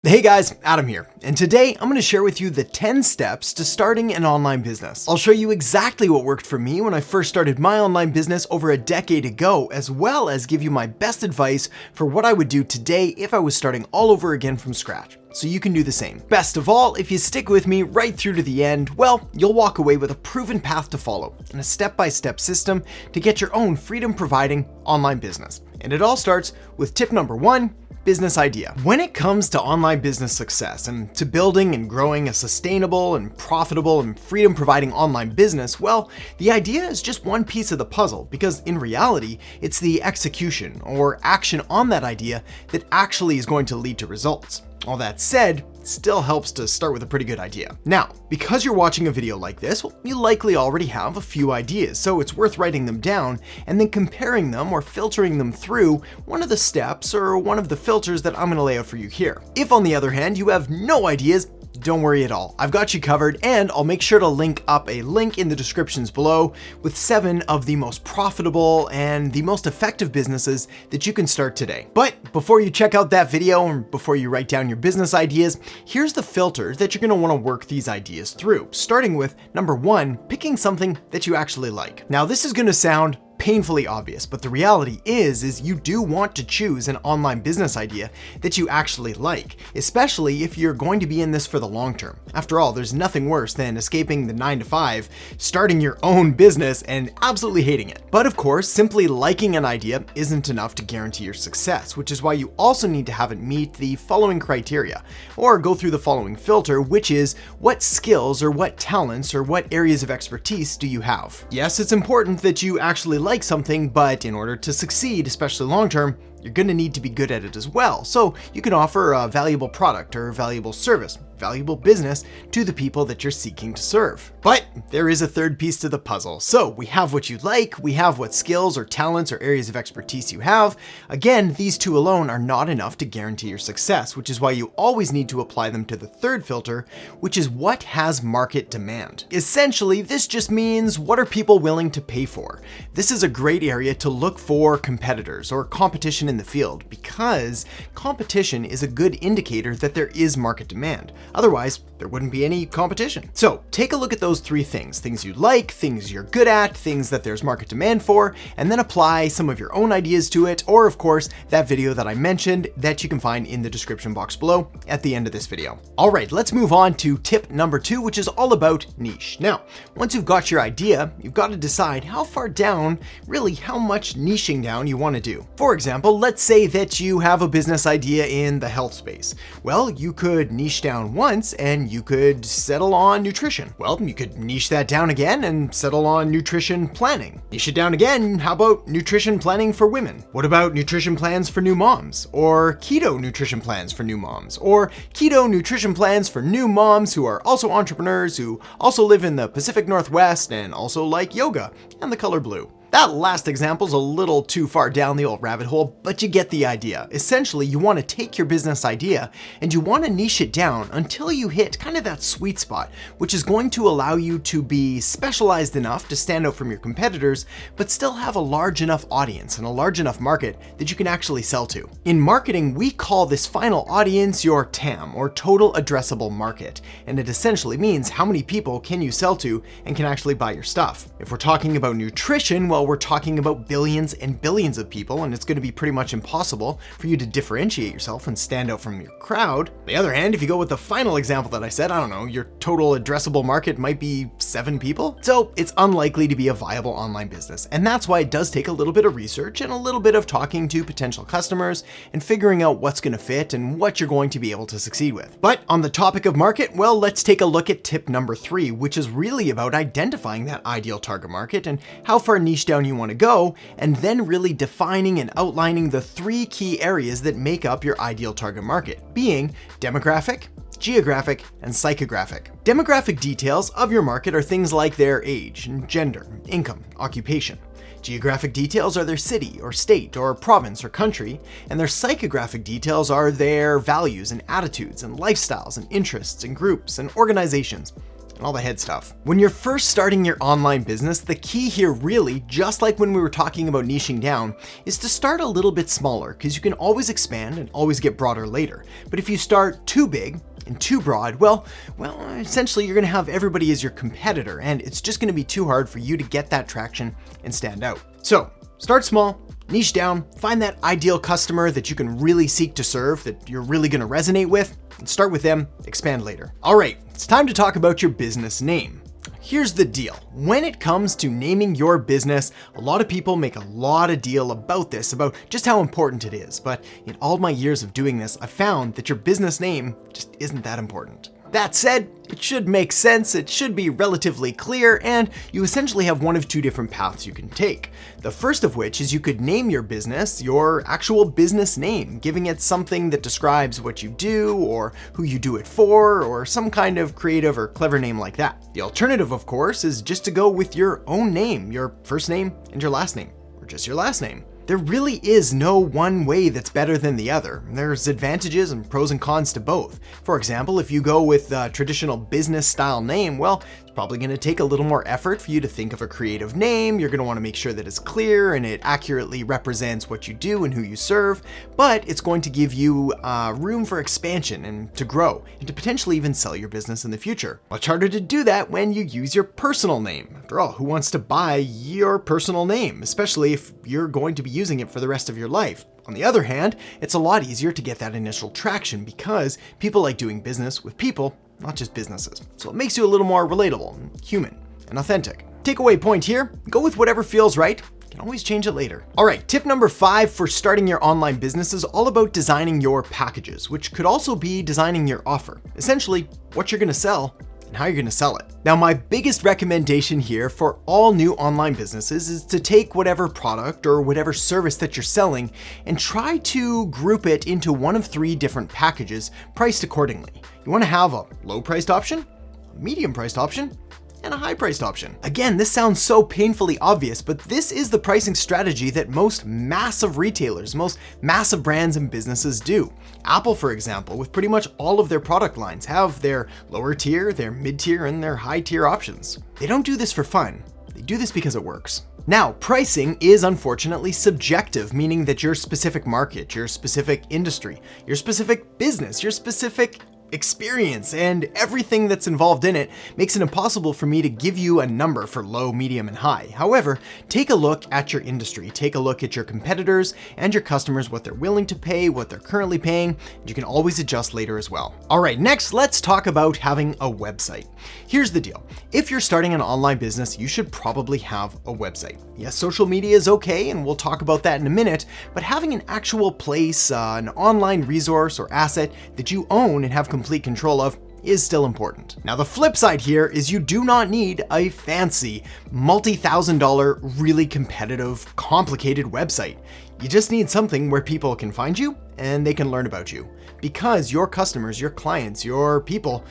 Hey guys, Adam here, and today I'm going to share with you the 10 steps to starting an online business. I'll show you exactly what worked for me when I first started my online business over a decade ago, as well as give you my best advice for what I would do today if I was starting all over again from scratch, so you can do the same. Best of all, if you stick with me right through to the end, well, you'll walk away with a proven path to follow and a step-by-step system to get your own freedom-providing online business. And it all starts with tip number 1, business idea. When it comes to online business success and to building and growing a sustainable and profitable and freedom-providing online business, well, the idea is just one piece of the puzzle, because in reality, it's the execution or action on that idea that actually is going to lead to results. All that said, still helps to start with a pretty good idea. Now, because you're watching a video like this, well, you likely already have a few ideas, so it's worth writing them down and then comparing them or filtering them through one of the steps or one of the filters that I'm going to lay out for you here. If on the other hand, you have no ideas, don't worry at all. I've got you covered, and I'll make sure to link up a link in the descriptions below with 7 of the most profitable and the most effective businesses that you can start today. But before you check out that video and before you write down your business ideas, here's the filter that you're going to want to work these ideas through, starting with number 1, picking something that you actually like. Now, this is going to sound painfully obvious, but the reality is you do want to choose an online business idea that you actually like, especially if you're going to be in this for the long term. After all, there's nothing worse than escaping the 9-to-5, starting your own business and absolutely hating it. But of course, simply liking an idea isn't enough to guarantee your success, which is why you also need to have it meet the following criteria, or go through the following filter, which is what skills or what talents or what areas of expertise do you have? Yes, it's important that you actually like something, but in order to succeed, especially long term, you're going to need to be good at it as well. So you can offer a valuable product or valuable service, valuable business to the people that you're seeking to serve. But there is a third piece to the puzzle. So we have what you like, we have what skills or talents or areas of expertise you have. Again, these two alone are not enough to guarantee your success, which is why you always need to apply them to the third filter, which is what has market demand. Essentially, this just means what are people willing to pay for? This is a great area to look for competitors or competition in the field, because competition is a good indicator that there is market demand. Otherwise, there wouldn't be any competition. So take a look at those 3 things you like, things you're good at, things that there's market demand for, and then apply some of your own ideas to it, or of course, that video that I mentioned that you can find in the description box below at the end of this video. All right, let's move on to tip number 2, which is all about niche. Now, once you've got your idea, you've got to decide how far down, really how much niching down you want to do. For example, let's say that you have a business idea in the health space. Well, you could niche down once and you could settle on nutrition. Well, you could niche that down again and settle on nutrition planning. Niche it down again, how about nutrition planning for women? What about nutrition plans for new moms? Or keto nutrition plans for new moms? Or keto nutrition plans for new moms who are also entrepreneurs, who also live in the Pacific Northwest and also like yoga and the color blue. That last example's a little too far down the old rabbit hole, but you get the idea. Essentially, you want to take your business idea and you want to niche it down until you hit kind of that sweet spot, which is going to allow you to be specialized enough to stand out from your competitors, but still have a large enough audience and a large enough market that you can actually sell to. In marketing, we call this final audience your TAM, or total addressable market, and it essentially means how many people can you sell to and can actually buy your stuff. If we're talking about nutrition, well, we're talking about billions and billions of people, and it's going to be pretty much impossible for you to differentiate yourself and stand out from your crowd. On the other hand, if you go with the final example that I said, I don't know, your total addressable market might be 7 people. So it's unlikely to be a viable online business. And that's why it does take a little bit of research and a little bit of talking to potential customers and figuring out what's going to fit and what you're going to be able to succeed with. But on the topic of market, well, let's take a look at tip number 3, which is really about identifying that ideal target market and how far niche down you want to go, and then really defining and outlining the 3 key areas that make up your ideal target market, being demographic, geographic, and psychographic. Demographic details of your market are things like their age and gender, income, occupation. Geographic details are their city or state or province or country, and their psychographic details are their values and attitudes and lifestyles and interests and groups and organizations. and all the head stuff. When you're first starting your online business, the key here really, just like when we were talking about niching down, is to start a little bit smaller, because you can always expand and always get broader later. But if you start too big and too broad, well, essentially you're gonna have everybody as your competitor, and it's just gonna be too hard for you to get that traction and stand out. So start small, niche down, find that ideal customer that you can really seek to serve, that you're really gonna resonate with, and start with them, expand later. All right, it's time to talk about your business name. Here's the deal. When it comes to naming your business, a lot of people make a lot of deal about this, about just how important it is. But in all my years of doing this, I've found that your business name just isn't that important. That said, it should make sense, it should be relatively clear, and you essentially have one of two different paths you can take. The first of which is you could name your business your actual business name, giving it something that describes what you do or who you do it for, or some kind of creative or clever name like that. The alternative, of course, is just to go with your own name, your first name and your last name, or just your last name. There really is no one way that's better than the other. There's advantages and pros and cons to both. For example, if you go with a traditional business style name, well, it's probably going to take a little more effort for you to think of a creative name. You're going to want to make sure that it's clear and it accurately represents what you do and who you serve, but it's going to give you room for expansion and to grow and to potentially even sell your business in the future. Much harder to do that when you use your personal name. After all, who wants to buy your personal name, especially if you're going to be using it for the rest of your life? On the other hand, it's a lot easier to get that initial traction because people like doing business with people, not just businesses. So it makes you a little more relatable, and human, and authentic. Takeaway point here, go with whatever feels right. You can always change it later. All right, tip number 5 for starting your online business is all about designing your packages, which could also be designing your offer. Essentially, what you're gonna sell and how you're gonna sell it. Now, my biggest recommendation here for all new online businesses is to take whatever product or whatever service that you're selling and try to group it into one of 3 different packages priced accordingly. You wanna have a low-priced option, a medium-priced option, and a high-priced option. Again, this sounds so painfully obvious, but this is the pricing strategy that most massive retailers, most massive brands and businesses do. Apple, for example, with pretty much all of their product lines, have their lower tier, their mid-tier, and their high-tier options. They don't do this for fun. They do this because it works. Now, pricing is unfortunately subjective, meaning that your specific market, your specific industry, your specific business, your specific experience and everything that's involved in it makes it impossible for me to give you a number for low, medium, and high. However, take a look at your industry, take a look at your competitors and your customers, what they're willing to pay, what they're currently paying, and you can always adjust later as well. All right, next, let's talk about having a website. Here's the deal. If you're starting an online business, you should probably have a website. Yes, social media is okay, and we'll talk about that in a minute, but having an actual place, an online resource or asset that you own and have complete control of is still important. Now, the flip side here is you do not need a fancy, multi-$1,000, really competitive, complicated website. You just need something where people can find you and they can learn about you. Because your customers, your clients, your people,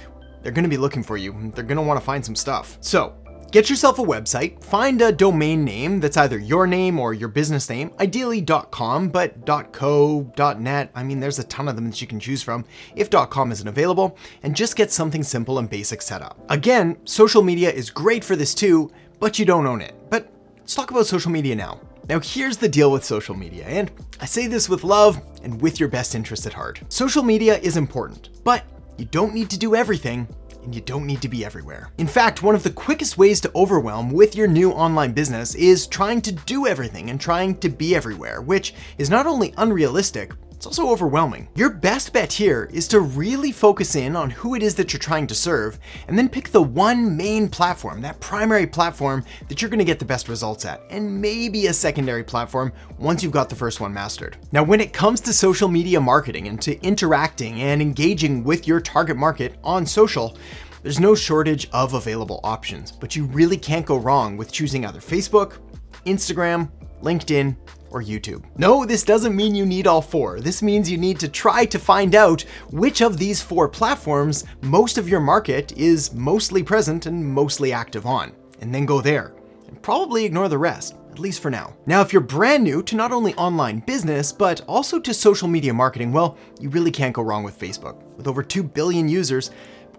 they're gonna be looking for you. They're gonna wanna find some stuff. So, get yourself a website, find a domain name that's either your name or your business name, ideally .com, but .co, .net, I mean, there's a ton of them that you can choose from if .com isn't available, and just get something simple and basic set up. Again, social media is great for this too, but you don't own it. But let's talk about social media now. Now, here's the deal with social media, and I say this with love and with your best interest at heart. Social media is important, but you don't need to do everything, and you don't need to be everywhere. In fact, one of the quickest ways to overwhelm with your new online business is trying to do everything and trying to be everywhere, which is not only unrealistic, it's also overwhelming. Your best bet here is to really focus in on who it is that you're trying to serve, and then pick the one main platform, that primary platform that you're gonna get the best results at, and maybe a secondary platform once you've got the first one mastered. Now, when it comes to social media marketing and to interacting and engaging with your target market on social, there's no shortage of available options, but you really can't go wrong with choosing either Facebook, Instagram, LinkedIn, or YouTube. No, this doesn't mean you need all 4. This means you need to try to find out which of these 4 platforms most of your market is mostly present and mostly active on, and then go there, and probably ignore the rest, at least for now. Now, if you're brand new to not only online business, but also to social media marketing, well, you really can't go wrong with Facebook. With over 2 billion users,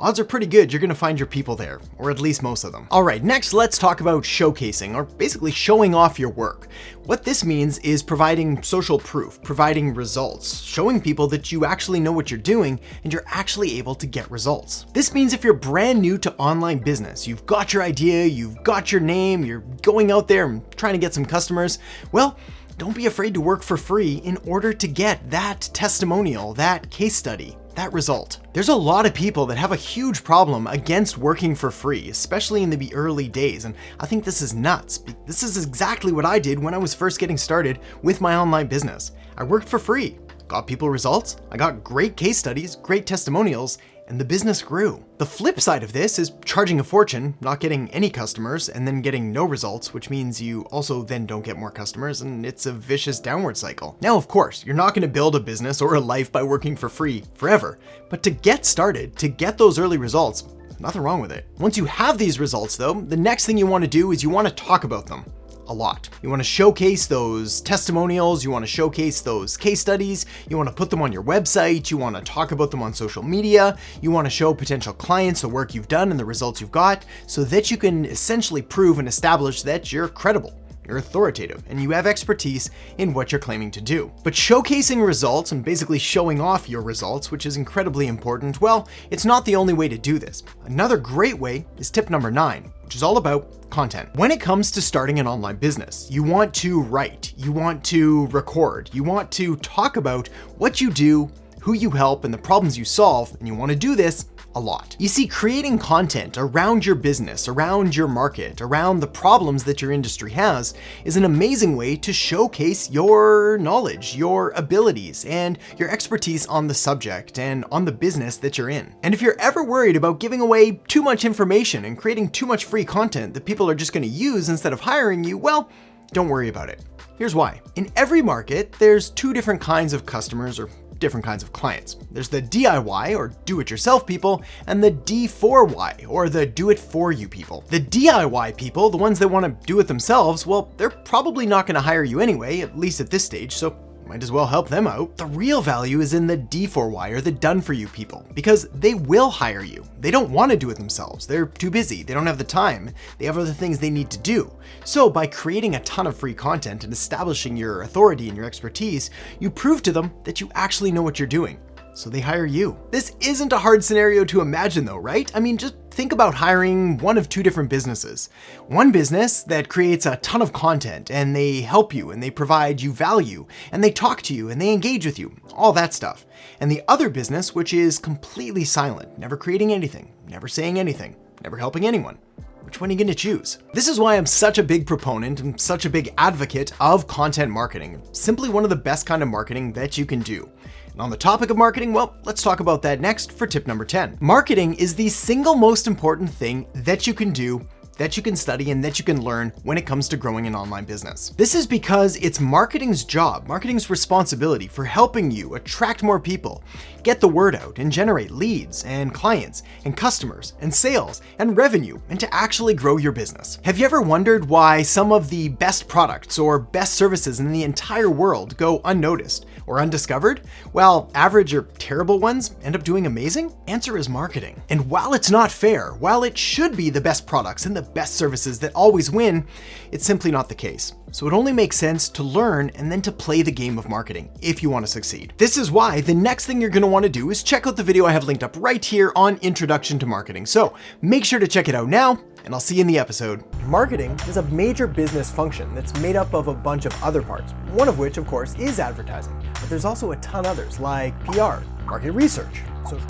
odds are pretty good you're gonna find your people there, or at least most of them. All right, next let's talk about showcasing, or basically showing off your work. What this means is providing social proof, providing results, showing people that you actually know what you're doing and you're actually able to get results. This means if you're brand new to online business, you've got your idea, you've got your name, you're going out there and trying to get some customers, well, don't be afraid to work for free in order to get that testimonial, that case study, that result. There's a lot of people that have a huge problem against working for free, especially in the early days, and I think this is nuts. This is exactly what I did when I was first getting started with my online business. I worked for free, got people results, I got great case studies, great testimonials, and the business grew. The flip side of this is charging a fortune, not getting any customers, and then getting no results, which means you also then don't get more customers, and it's a vicious downward cycle. Now, of course, you're not gonna build a business or a life by working for free forever, but to get started, to get those early results, nothing wrong with it. Once you have these results though, the next thing you wanna do is you wanna talk about them. A lot. You want to showcase those testimonials, you want to showcase those case studies, you want to put them on your website, you want to talk about them on social media, you want to show potential clients the work you've done and the results you've got so that you can essentially prove and establish that you're credible. You're authoritative and you have expertise in what you're claiming to do. But showcasing results and basically showing off your results, which is incredibly important, well, it's not the only way to do this. Another great way is tip number 9, which is all about content. When it comes to starting an online business, you want to write, you want to record, you want to talk about what you do, who you help, and the problems you solve, and you want to do this a lot. You see, creating content around your business, around your market, around the problems that your industry has is an amazing way to showcase your knowledge, your abilities, and your expertise on the subject and on the business that you're in. And if you're ever worried about giving away too much information and creating too much free content that people are just going to use instead of hiring you, well, don't worry about it. Here's why. In every market, there's 2 different kinds of customers or different kinds of clients. There's the DIY or do-it-yourself people and the D4Y or the do-it-for-you people. The DIY people, the ones that want to do it themselves, well, they're probably not going to hire you anyway, at least at this stage, so might as well help them out. The real value is in the D4Y or the done-for-you people because they will hire you. They don't want to do it themselves. They're too busy. They don't have the time. They have other things they need to do. So by creating a ton of free content and establishing your authority and your expertise, you prove to them that you actually know what you're doing. So they hire you. This isn't a hard scenario to imagine though, right? I mean, just think about hiring one of 2 different businesses. One business that creates a ton of content and they help you and they provide you value and they talk to you and they engage with you, all that stuff. And the other business, which is completely silent, never creating anything, never saying anything, never helping anyone. Which one are you gonna choose? This is why I'm such a big proponent and such a big advocate of content marketing. Simply one of the best kind of marketing that you can do. And on the topic of marketing, well, let's talk about that next for tip number 10. Marketing is the single most important thing that you can do, that you can study, and that you can learn when it comes to growing an online business. This is because it's marketing's job, marketing's responsibility for helping you attract more people, get the word out, and generate leads and clients and customers and sales and revenue, and to actually grow your business. Have you ever wondered why some of the best products or best services in the entire world go unnoticed or undiscovered, while average or terrible ones end up doing amazing? Answer is marketing. And while it's not fair, while it should be the best products and the best services that always win, it's simply not the case. So it only makes sense to learn and then to play the game of marketing if you want to succeed. This is why the next thing you're going to want to do is check out the video I have linked up right here on Introduction to Marketing. So make sure to check it out now, and I'll see you in the episode. Marketing is a major business function that's made up of a bunch of other parts, one of which, of course, is advertising. But there's also a ton others like PR, market research, social